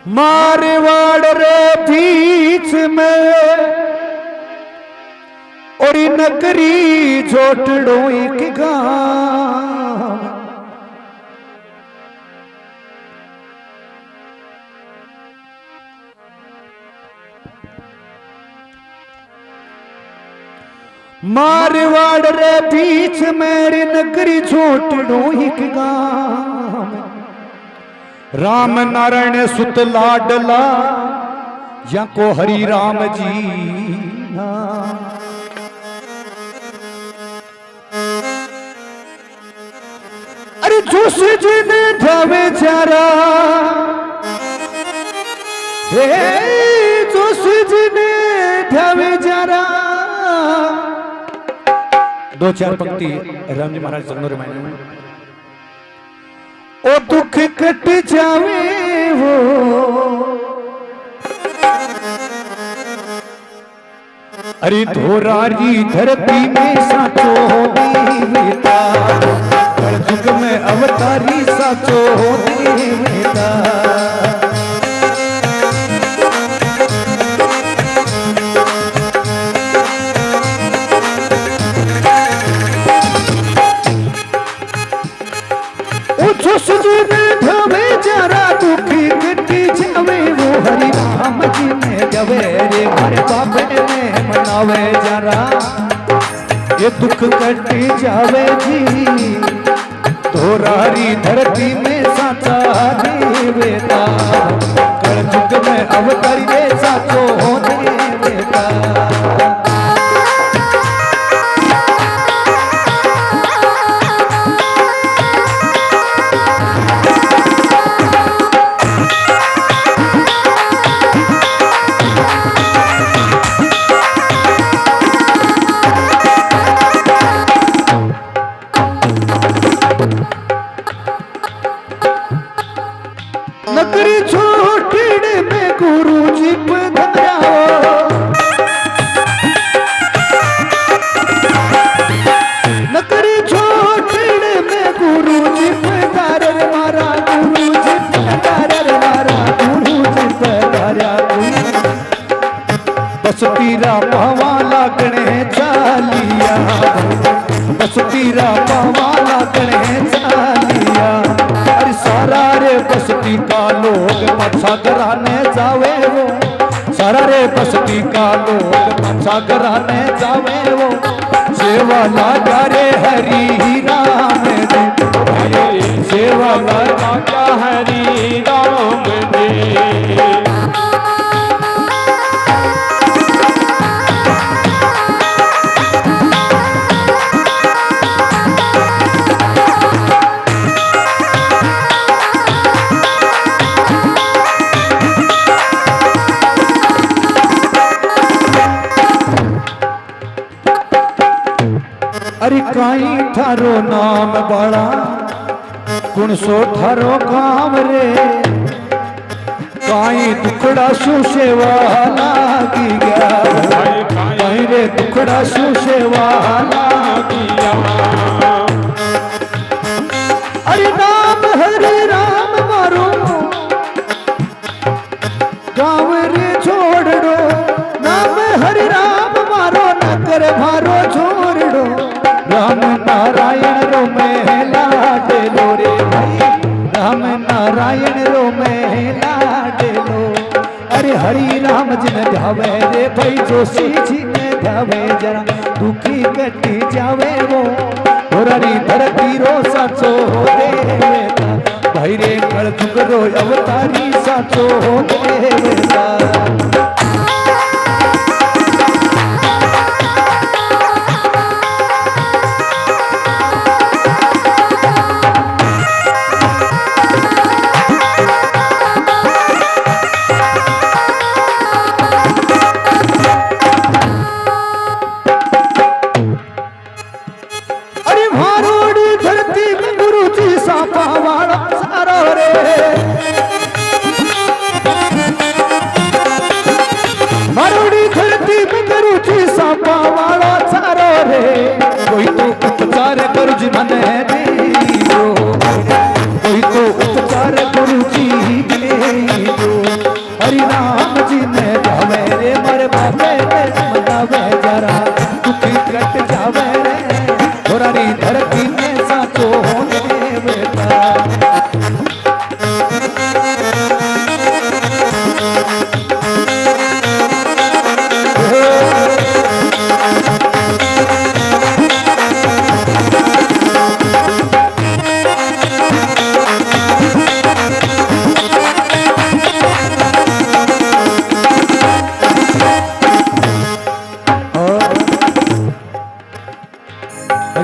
मारवाड़ रे बीच में और नगरी झोटड़ो एक गांव। मारवाड़ रे बीच मेरी नगरी झोटड़ो एक गांव। राम नारायण सुत लाडला या को हरि राम जी नाम। अरे जोश जिने ध्यावे चारा हे जोश जिने ध्यावे चारा। दो चार पंक्ति राम जी महाराज जन्म रामायण में। ओ दुख कट जावे वो अरे धोरारी धरती में साचो देवता। कलयुग में अवतारी साचो देवता। हरि राम जी ने जवे रे मारे बाबे ने मनावे जरा ये दुख कट जावे जी। धोरारी धरती में साचा देवता। कलयुग में अवतारी रे साचो देवता। नगरी छोटड़ में गुरु जी पधारो। नगरी छोटड़ में गुरु जी पधारे मारा गुरु जी पधारे मारा गुरु जी पधारा। बस पीरा पावा लागणे चालिया। बस पीरा पावा लागणे चालिया। अरे सारा रे बस्ती का लोग मच्छा कराने जावे वो। सारा रे बस्ती का लोग मच्छा कराने जावे वो। सेवा लागा रे हरि राम जी। सेवा लागा हरि राम जी। अरे काई थारो नाम बड़ा कुण सो थारो काम रे। काई दुखड़ा सु सेवा लागी गया। काई रे दुखड़ा सु सेवा लागी गया। अरे नाम हरे राम मारो गाँव रे छोड़ दो। नाम हरे राम मारो नगर मारो छोड़ दो। राम नारायण रो मेला डेलो रे भाई। राम नारायण रो मेला डेलो। अरे हरि राम जी ने ध्यावे रे भाई। जोशी जी ने ध्यावे जरा दुखी कटी जावे वो। धोरारी धरती रो साचो देवता। भाई रे कलयुग रो अवतारी साचो देवता।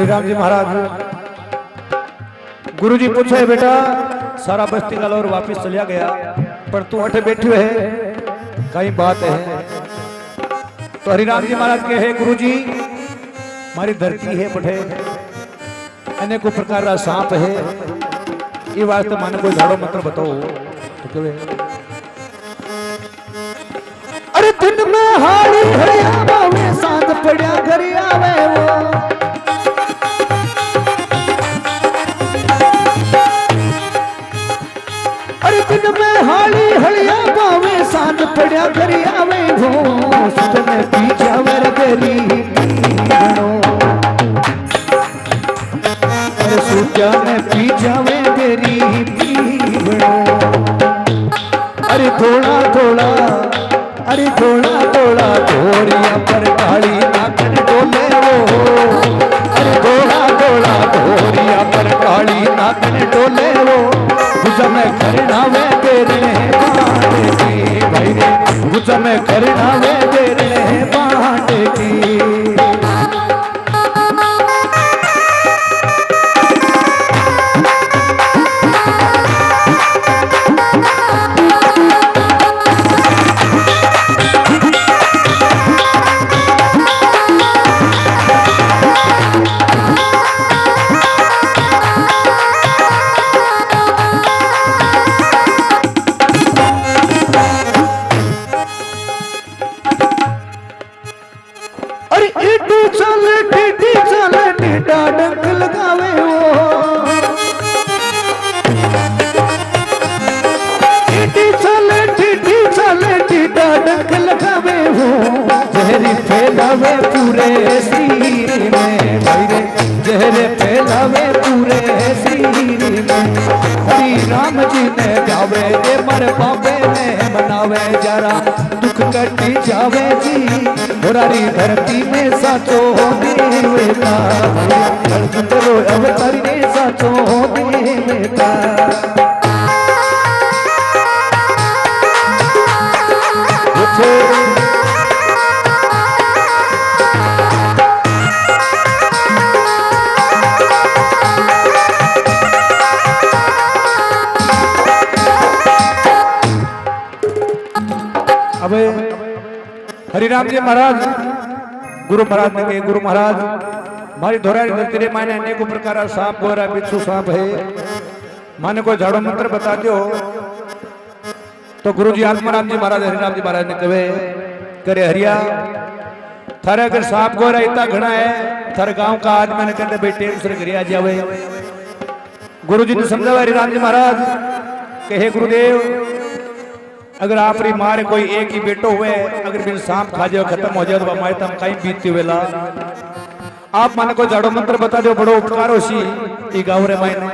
हरिराम जी महाराज गुरु जी पूछे बेटा सारा बस्ती का लोर वापिस चलिया गया पर तू अठे बैठे है कई बात है। तो हरिराम जी महाराज के है गुरु जी मारी धरती है पठे अनेकों प्रकार का सांप है ये वास्ते माने कोई झाड़ो मंत्र बताओ तो क्यों अरे दिन में हाड़ी हरिया बावे सांत पड़िया घर आवे वो अरे दिन में हाड़ी हरिया बावे सांत पड़िया घर आवे वो सुत में पी जावे तेरी अरे सूत्या में पी जावे तेरी पीवड़ो अरे थोड़ा थोड़ा अरे थोड़ा थोड़ा धोरिया पर काली नाकन डोले वो अरे थोड़ा थोड़ा धोरिया पर काली नाकन डोले वो गुजा में करना वे तेरे बाटे की भाई रे गुजा में करना वे तेरे बाटे की डंक लगावे वो टीटा डंक लगावे वो जहरी फैलावे पूरे शरीर में भाई रे जहरे फैलावे पूरे शरीर में हरि राम जी ने जावे ये मर बाबे में मनावे जरा दुख कटी जावे जी मुरारी धरती में साचो देवता करो अवतारी ने साचो देवता अब हरिराम जी महाराज गुरु महाराज ने कहे गुरु महाराज मारी धोराई धरती रे माने अनेकों प्रकार सांप गोरा बिच्छू सांप है माने कोई झाड़ो मंत्र बता दो। तो गुरु जी आत्माराम जी महाराज हरिराम जी महाराज ने कहे करे हरिया थारे अगर सांप गोरा इतना घना है थारे गांव का आदमी ने कहते बेटे दूसरे घर आ जावे। गुरु जी ने समझावा हरिराम जी महाराज कहे गुरुदेव अगर आप री मारे कोई एक ही बेटो हुए अगर बिन सांप खा जाए खत्म हो जाए तो हमारे तम कहीं बीतती वेला आप माने कोई झाड़ो मंत्र बता दो बड़ो उपकार हो सी गाँव रे मायने।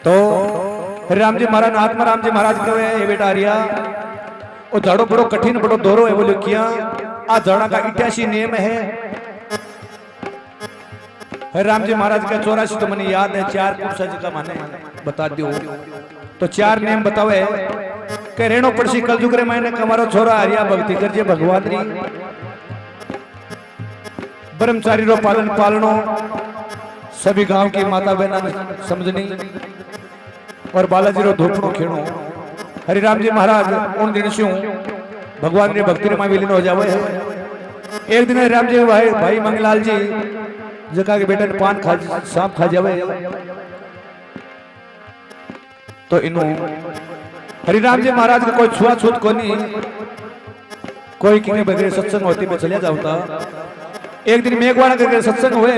तो हरिराम जी महाराज आत्माराम जी महाराज कहे ये बेटा हरिया वो झाड़ो बड़ो कठिन बड़ो दोरो है बोलो किया आ झाड़ा का 88 नियम है। हरिराम जी महाराज का 84 तो मैंने याद है 4 पुरुषा जी का माने बता दो। तो 4 नियम बतावे के रेणो पड़सी कल जुग रे मैंने कमारो छोरा हरिया भक्ति करजे भगवान री ब्रह्मचारी रो पालन पालनो सभी गांव की माता बहना समझनी और बालाजी रो धोपड़ो खेणो। हरिराम जी महाराज उन दिन से भगवान री भक्ति रे में विलीन हो जावे है। एक दिन हरिराम जी भाई मंगलाल जी जका के बेटा ने पान खा सांप खा जावे तो इनो हरिराम जी महाराज का कोई छुआछूत को नहीं कोई किने बगैर सत्संग होती में चलिया जाता। एक दिन मेघवाड़ा करके सत्संग हुए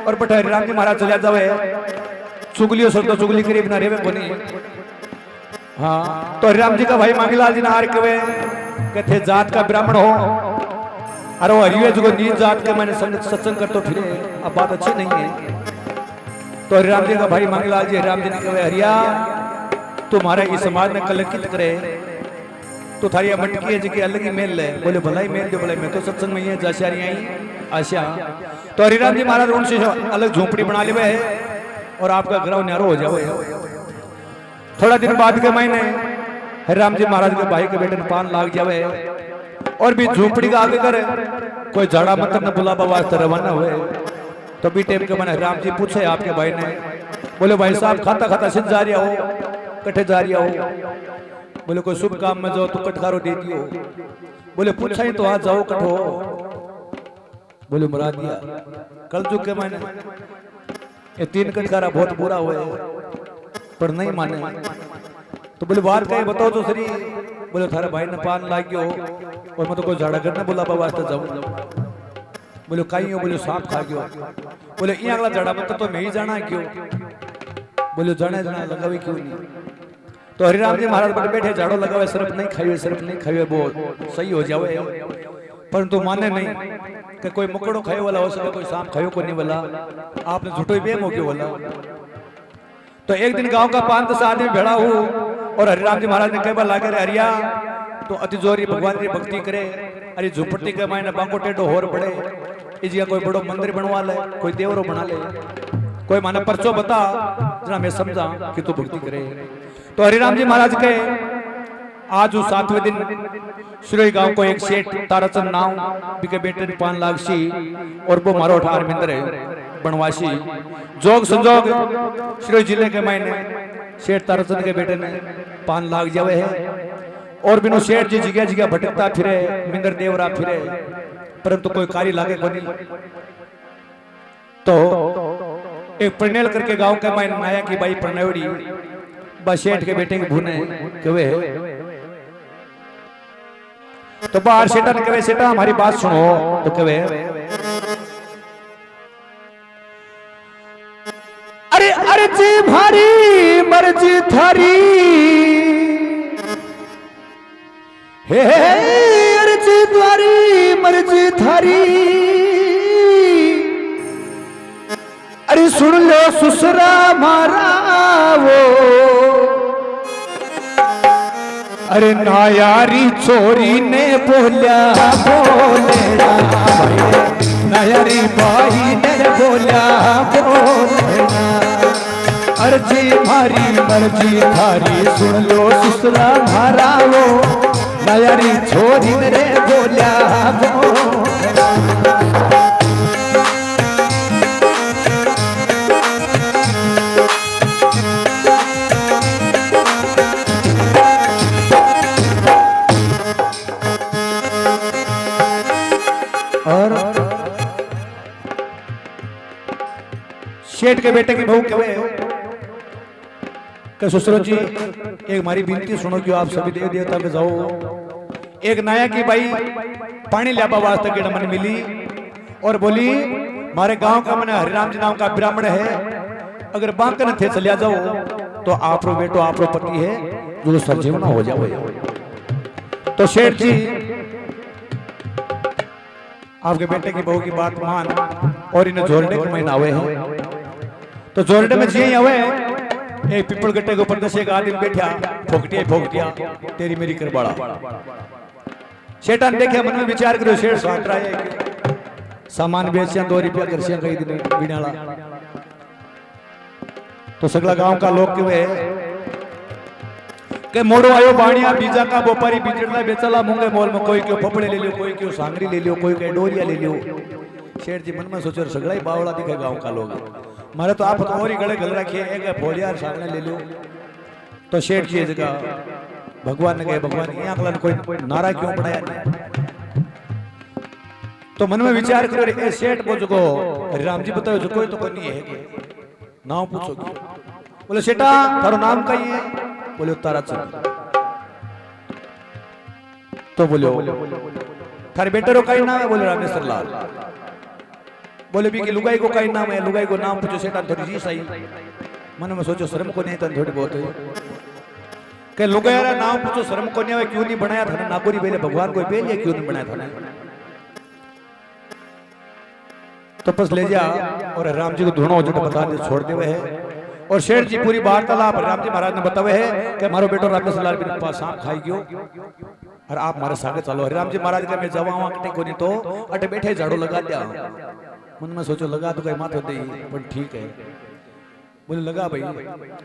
और बट हरिराम जी महाराज चलिया जावे चुगलियों सर तो चुगली करीब ना रेवे कोनी। हाँ तो हरिराम जी का भाई मांगीलाल जी ने हार कवे कहते जात का ब्राह्मण हो अरे वो हरिवे जो नीच जात के मैंने सत्संग करते फिरे अब बात अच्छी नहीं है। तो हरिराम जी का भाई मांगीलाल जी हरिराम जी ने कहे हरिया तुम्हारे इस समाज में कलंकित करे तो थारी मटकी है जी अलग ही मेल ले बोले भलाई मेल दो बोले मैं तो सत्संग में ही जाशारी आई आशा। तो हरिराम जी महाराज उनसे अलग झोपड़ी बना लिए है और आपका ग्रह न्यारो हो जाओ। थोड़ा दिन बाद के महीने हरिराम जी महाराज के भाई के बेटे ने पान लाग जावे और भी झोपड़ी का आगे कर कोई झाड़ा मंत्र न बुलावा वास्ते रवाना हुए। तो बी टाइम के मैंने राम जी पूछे आपके भाई ने, बोले भाई साहब खाता खाता सिद्ध जा रहा हो, कटे जा रहा हो? बोले कोई शुभ काम में जाओ तो कटकारो दे दियो। बोले पूछा ही तो आज जाओ कटो। बोले मरा दिया। कल चुके मैंने ये 3 कटकारा बहुत बुरा हुआ पर नहीं माने। तो बोले बात कहीं बताओ तो सही। बोले थारे भाई ने पान लाग गयो और मैं तो कोई झाड़ा करने बोला वास्ते जाऊं। बोले कहीं हो? बोले सांप खा गयो। बोले ये अगला झाड़ा मत तो मैं ही जाना क्यों? बोले जाने जाना लगावे क्यों नहीं? तो हरिराम जी महाराज बड़े बैठे झाड़ो लगावे, सिर्फ नहीं खाइए, सिर्फ नहीं खाइए, वो सही हो जावे। परंतु माने नहीं कि कोई मुकड़ो खाए वाला हो सके, कोई सांप खायो को नहीं वाला, आपने झूठो ही बेम हो गयो वाला। तो एक दिन गांव का 5-10 आदमी भेड़ा हो और हरिराम जी महाराज ने कहवा लागे रे हरिया तो अति जोरी भगवान की भक्ति करे, अरे झुपड़ी के मायने बांको टेढ़ो होर पड़े, इस जगह कोई बड़ो मंदिर बनवा ले, कोई देवरो बना ले, कोई माने परचो बता जना मैं समझा कि तू भक्ति करे। तो हरिराम जी महाराज के आज 7वें दिन श्री गांव को एक सेठ ताराचंद नाम बिके बेटे 5 लाख सी और वो मारो 18 मिंदर बनवासी जोग संजोग श्री जिले के मायने सेठ ताराचंद के बेटे ने 5 लाख जावे है और बिनो सेठ जी जगह जगह भटकता फिरे, मिंदर देवरा फिरे, परंतु कोई कार्य लागे को नहीं। तो एक प्रणेल करके गांव के मायने आया कि भाई प्रणेवड़ी बस सेठ के बेटे के भूने कवे। तो बाहर सेठा ने कहे सेठा हमारी बात सुनो। तो कहे अरे अरे जी भारी मर्जी थारी, हे अरे जी द्वारी मर्जी थारी, अरे सुन लो ससुरा मारा वो, अरे नायारी चोरी ने बोलिया बोलेना, नायारी भाई ने बोलिया बोलेना, अर्जी मारी मर्जी थारी सुन लो ससुरा मारा वो, नायारी चोरी ने बोलिया बोलेना। सेठ के बेटे की बहू कहे कि ससुर जी एक हमारी विनती सुनो कि आप सभी देव देवता में जाओ। एक नाया की भाई पानी लिया वास्ते के मन मिली और बोली हमारे गांव का मैंने हरिराम जी नाम का ब्राह्मण है, अगर बांकन थे चलिया जाओ तो आप रो बेटो आप रो पति है जो सजीवना हो जाओ। तो सेठ जी आपके बेटे की बहू की बात मान और इन्हें जोड़ने के महीना आवे हैं। तो जोड़ने में जी आवे एक पिपल गट्टे के ऊपर 10 एक आदमी बैठा फोकटिया तेरी मेरी करबाड़ा। शेठान देखे मन में विचार करो शेठ स्वात रहा है सामान बेचिया 2 रुपया करसिया कई दिन बिनाला। तो सगला गांव का लोग के मोड़ो आयो बाणिया बीजा का बोपारी बिजड़ला बेचला मूंगे मोल में, कोई क्यों फपड़े ले लियो, कोई क्यों सांगड़ी ले लियो, कोई कहीं डोरिया ले लियो। शेठ जी मन में सोचो सगला ही बावड़ा दिखे गांव का लोग, मारे तो आप तो और ही गले गल रखिए एक फोड़िया सांगने ले लियो। तो शेठ जी जगह भगवान ने कहे भगवान ये अगला कोई नारा क्यों बढ़ाया नहीं। तो मन में विचार करो रे सेठ को जो राम जी बताओ जो कोई तो कोई नहीं है, नाम पूछो। बोले सेठा थारो नाम कहीं है? बोले ताराचंद। तो बोलो थारे बेटे रो कई नाम है? बोले रामेश्वर लाल। बोले भी कि लुगाई को कई नाम है? लुगाई को नाम पूछो सेठा थोड़ी जी सही। मन में सोचो शर्म को नहीं तन थोड़ी बहुत है के लुगाया नाम पूछो शर्म को नहीं, क्यों नहीं बनाया था नागोरी पहले भगवान को पहले क्यों नहीं बनाया था? तो बस ले जा और राम जी को ढूंढो जो बता दे छोड़ दे हुए है। और शेठ जी पूरी वार्तालाप राम जी महाराज ने बतावे है कि हमारो बेटो रामेश्वर लाल के पास सांप खाई गयो और आप हमारे सागे चलो। राम जी महाराज के मैं जवावा कटे को नहीं तो अटे बैठे झाड़ू लगा दिया। मन में सोचो लगा तो कहीं माथे दे पर ठीक है। बोले लगा भाई।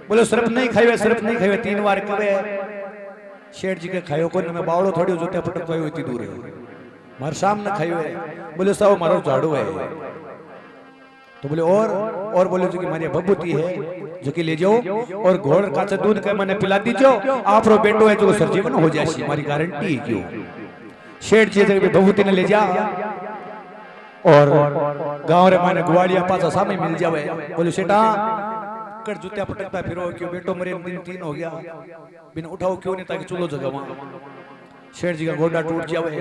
बोले सिर्फ नहीं खाई, सिर्फ नहीं खाई 3 बार कवे शेठ जी के खायो को मैं बावड़ो थोड़ी जोते पटक कोई इतनी दूर है मारे सामने खाई है। बोले साहब मारो झाड़ू है। तो बोले और बोले जो कि मारी भभूति है जो कि ले जाओ और घोड़ का दूध के मैंने पिला दीजो आप रो बेटो है जो सर्जीवन हो जाए हमारी गारंटी क्यों। शेठ जी भभूति ने ले जा और गांव रे माने गुवाड़िया पासा सामने मिल जावे। बोले सेठा कर जूतिया पटकता फिरो क्यों बेटो मरे दिन 3 हो गया बिन उठाओ क्यों नहीं ताकि चूल्हो जगह वहां। शेठ जी का गोडा टूट जावे।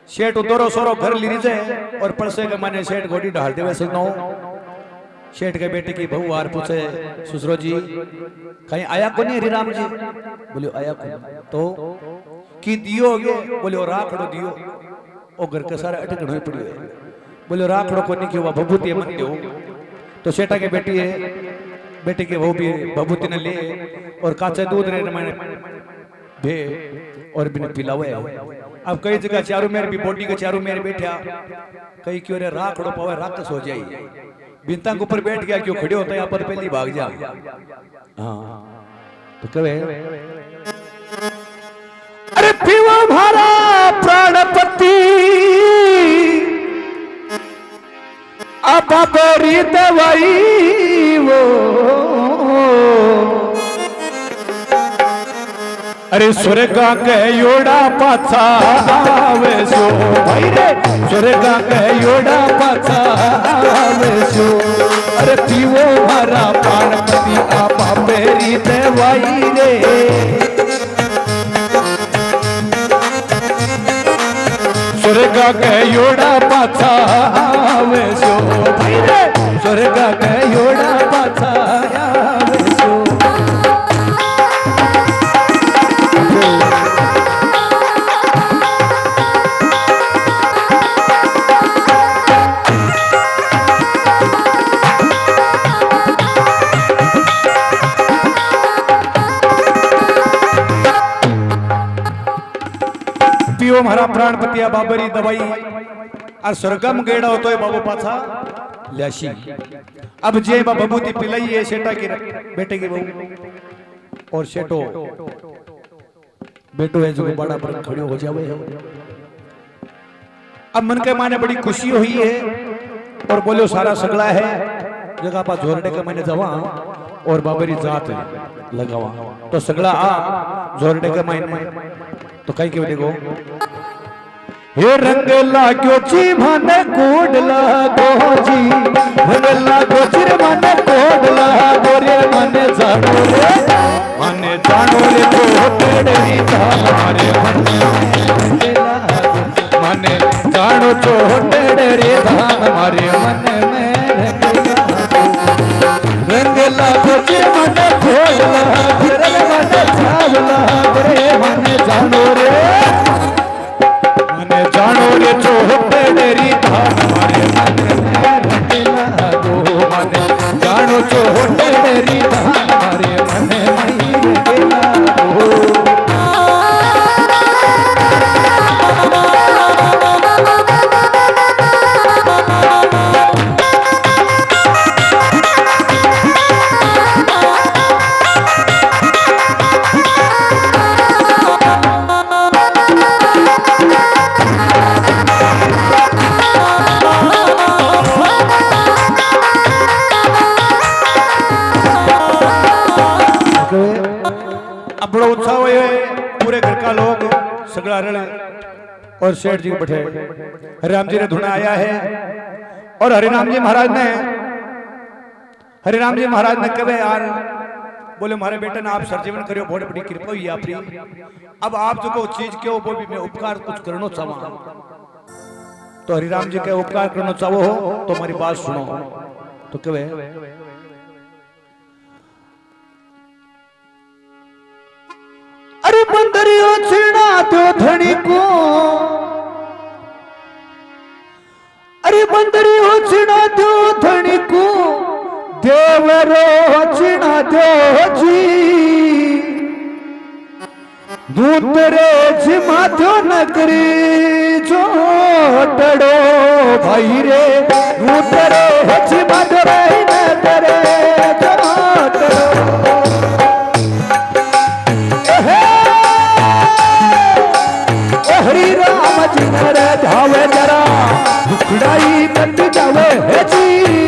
शेठ उतरो सोरो घर ली जाए और परसे के माने शेठ गोडी ढाल देवे सुनो। शेठ के बेटे की बहू आर पूछे ससुरो जी कहीं आया को नहीं हरिराम जी। बोले आया तो की दियो गे। बोले राखड़ो दियो ओ घर के सारा अटकण हो पड़ियो है। बोले राखड़ो को नहीं क्यों भभूति मन दो। तो सेठा के बेटी है बेटे के वो भी भभूति ने ले और काचे दूध रे मैंने भे और बिन पिलावे। अब कई जगह चारों मेरे भी बॉडी के चारों मेरे बैठा कई क्यों रे राखड़ो पावे राक्षस हो जाई बिनता के ऊपर बैठ गया क्यों खड़े होता यहाँ पर पहली भाग जा। हाँ तो कहे अरे पीवा भारा प्राणपति अब बरी दवाई वो अरे स्वर्गा के योड़ा पाछा आवे सो भाई रे स्वर्गा के योड़ा पाछा आवे सो। अरे पीवो मारा प्राणपति आपा बेरी दवाई रे स्वर्गा के योड़ा पाछा आवे सो भाई रे स्वर्गा के योड़ा पाछा आवे सो। पियो मारा प्राणपतिया बाबरी दवाई और स्वर्गम गेड़ा हो तो बाबू पाछा ल्याशी। अब जे भभूति पिलाई है सेठा की बेटे की बहू और सेठो बेटो है जो बड़ा पर खड़े हो जावे। अब मन के माने बड़ी खुशी हुई है और बोलो सारा सगला है जगह पा झोरडे के मैंने जवा और बाबरी जात लगावा तो सगला आ झोरडे के मैंने तो कहीं क्यों देखो हे रंग लागो जी माने कोड लागो जी रंग लागो जी माने कोड लागो रे माने जानो रे तो तेरी धारे माने जानो तो तेरे धाम हमारे मन में रंग लागो जी माने कोड लागो रे माने छावला रे माने जानो रे जानो रे चोहते तेरी धाम हमारे मन में लागो माने जानो चोहते तेरी धाम हमारे मन में लागो। बड़ा उत्साह हुए पूरे घर का लोग सगड़ा रड़े और सेठ जी बैठे। हरिराम जी ने धुना आया है और हरिराम जी महाराज ने कहे यार बोले हमारे बेटे ने आप सर्जीवन करियो बहुत बड़ी कृपा हुई आपकी। अब आप जो को चीज क्यों वो भी मैं उपकार कुछ करना चाहूँ तो हरिराम जी के उपकार करना चाहो तो हमारी बात सुनो। तो कहे अरे बंदरियो छिड़ा दो धनी को अरे बंदरियो छिड़ा दो धनी को देवरो छिड़ा दो जी दूतरे छिमा दो नगरी छोटड़ो भाई रे दूतरे छिमा दो नगरे छोटड़ो। हरि राम जी रे धावे जरा दुखड़ाई कट जावे जी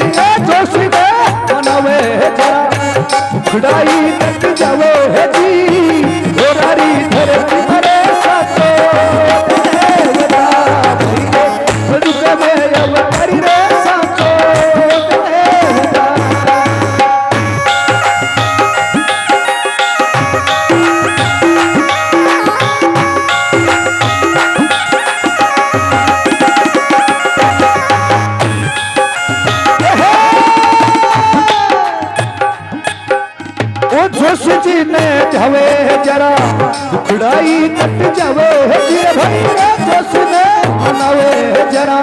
दुखड़ाई कट जावे जी भाई रे जोशने मनावे जरा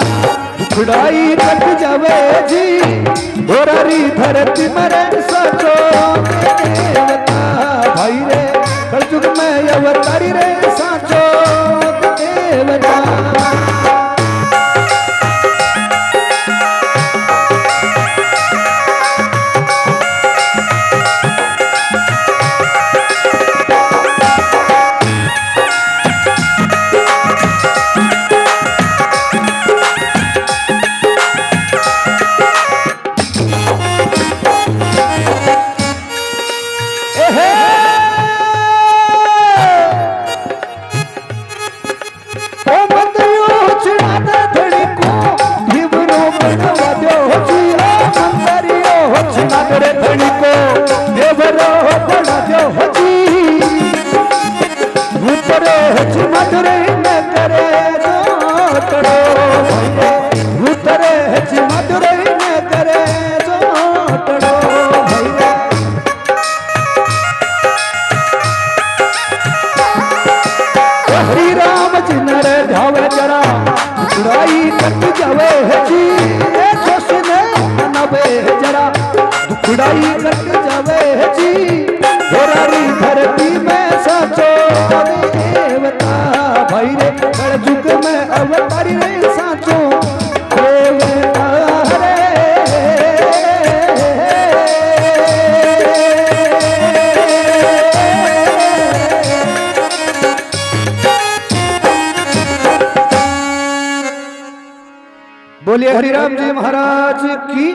दुखड़ाई कट जावे जी दोरारी धरती मरे सचो देवता भाई रे कलयुग में अवतारी रे साचो देवता दुखड़ाई कट जावे जी दोरारी धरती में साचो देवता भाई रे कलयुग में अवतारी रे साचो देवता रे बोलिए हरिराम जी महाराज की